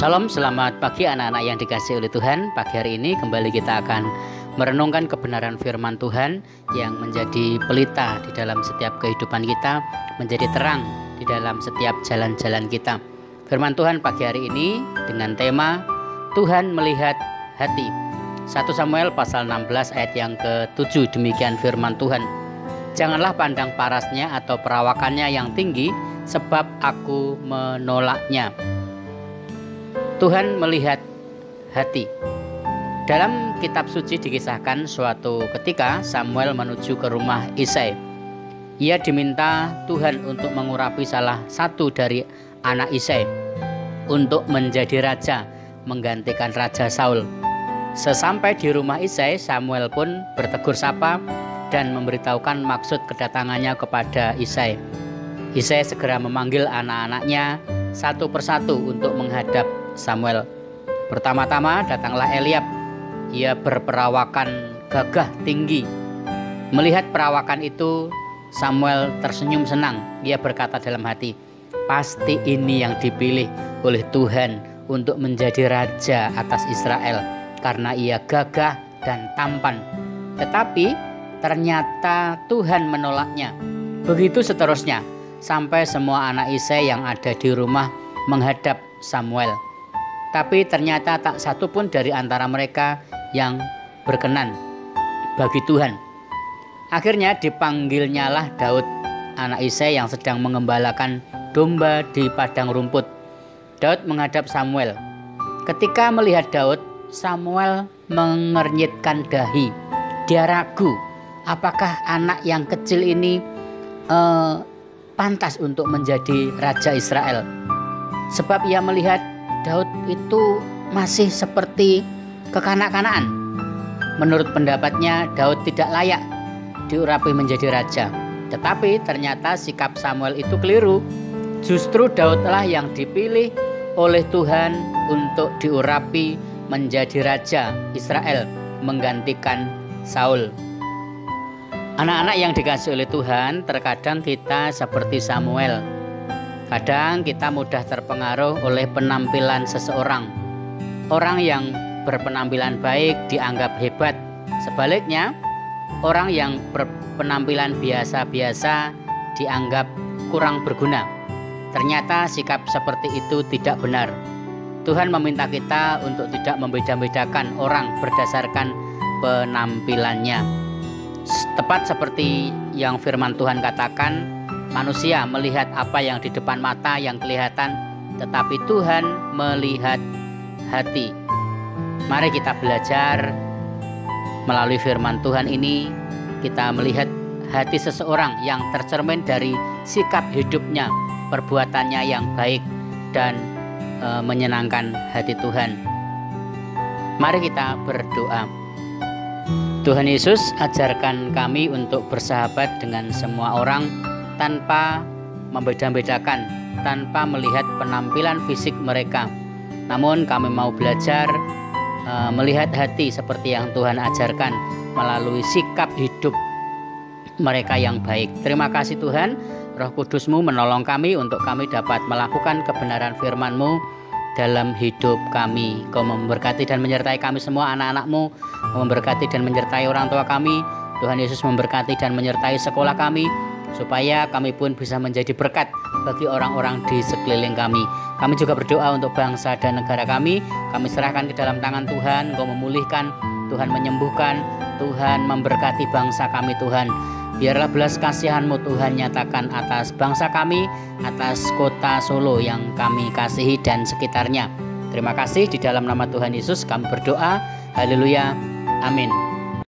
Shalom, selamat pagi anak-anak yang dikasihi oleh Tuhan. Pagi hari ini kembali kita akan merenungkan kebenaran firman Tuhan yang menjadi pelita di dalam setiap kehidupan kita, menjadi terang di dalam setiap jalan-jalan kita. Firman Tuhan pagi hari ini dengan tema Tuhan melihat hati. 1 Samuel pasal 16 ayat yang ke-7, demikian firman Tuhan. Janganlah pandang parasnya atau perawakannya yang tinggi, sebab aku menolaknya. Tuhan melihat hati. Dalam kitab suci dikisahkan suatu ketika Samuel menuju ke rumah Isai. Ia diminta Tuhan untuk mengurapi salah satu dari anak Isai untuk menjadi raja, menggantikan Raja Saul. Sesampai di rumah Isai, Samuel pun bertegur sapa dan memberitahukan maksud kedatangannya kepada Isai. Isai segera memanggil anak-anaknya satu persatu untuk menghadap Samuel. Pertama-tama datanglah Eliab. Ia berperawakan gagah tinggi. Melihat perawakan itu, Samuel tersenyum senang. Ia berkata dalam hati, pasti ini yang dipilih oleh Tuhan untuk menjadi raja atas Israel, karena ia gagah dan tampan. Tetapi ternyata Tuhan menolaknya. Begitu seterusnya, sampai semua anak Isai yang ada di rumah menghadap Samuel. Tapi ternyata tak satu pun dari antara mereka yang berkenan bagi Tuhan. Akhirnya dipanggilnyalah Daud, anak Isai yang sedang mengembalakan domba di padang rumput. Daud menghadap Samuel. Ketika melihat Daud, Samuel mengernyitkan dahi. Dia ragu, apakah anak yang kecil ini pantas untuk menjadi raja Israel. Sebab ia melihat Daud itu masih seperti kekanak-kanakan. Menurut pendapatnya, Daud tidak layak diurapi menjadi raja. Tetapi ternyata sikap Samuel itu keliru. Justru Daudlah yang dipilih oleh Tuhan untuk diurapi menjadi raja Israel, menggantikan Saul. Anak-anak yang dikasihi oleh Tuhan, terkadang kita seperti Samuel. Kadang kita mudah terpengaruh oleh penampilan seseorang. Orang yang berpenampilan baik dianggap hebat. Sebaliknya, orang yang berpenampilan biasa-biasa dianggap kurang berguna. Ternyata sikap seperti itu tidak benar. Tuhan meminta kita untuk tidak membeda-bedakan orang berdasarkan penampilannya. Tepat seperti yang firman Tuhan katakan, manusia melihat apa yang di depan mata yang kelihatan, tetapi Tuhan melihat hati. Mari kita belajar melalui firman Tuhan ini. Kita melihat hati seseorang yang tercermin dari sikap hidupnya, perbuatannya yang baik dan menyenangkan hati Tuhan. Mari kita berdoa. Tuhan Yesus, ajarkan kami untuk bersahabat dengan semua orang tanpa membeda-bedakan, tanpa melihat penampilan fisik mereka. Namun kami mau belajar melihat hati seperti yang Tuhan ajarkan melalui sikap hidup mereka yang baik. Terima kasih Tuhan, Roh Kudus-Mu menolong kami untuk kami dapat melakukan kebenaran firman-Mu dalam hidup kami. Kau memberkati dan menyertai kami semua anak-anak-Mu, memberkati dan menyertai orang tua kami. Tuhan Yesus memberkati dan menyertai sekolah kami, supaya kami pun bisa menjadi berkat bagi orang-orang di sekeliling kami. Kami juga berdoa untuk bangsa dan negara kami. Kami serahkan ke dalam tangan Tuhan. Kau memulihkan, Tuhan menyembuhkan, Tuhan memberkati bangsa kami Tuhan. Biarlah belas kasihan-Mu Tuhan nyatakan atas bangsa kami, atas kota Solo yang kami kasihi dan sekitarnya. Terima kasih, di dalam nama Tuhan Yesus kami berdoa. Haleluya. Amin.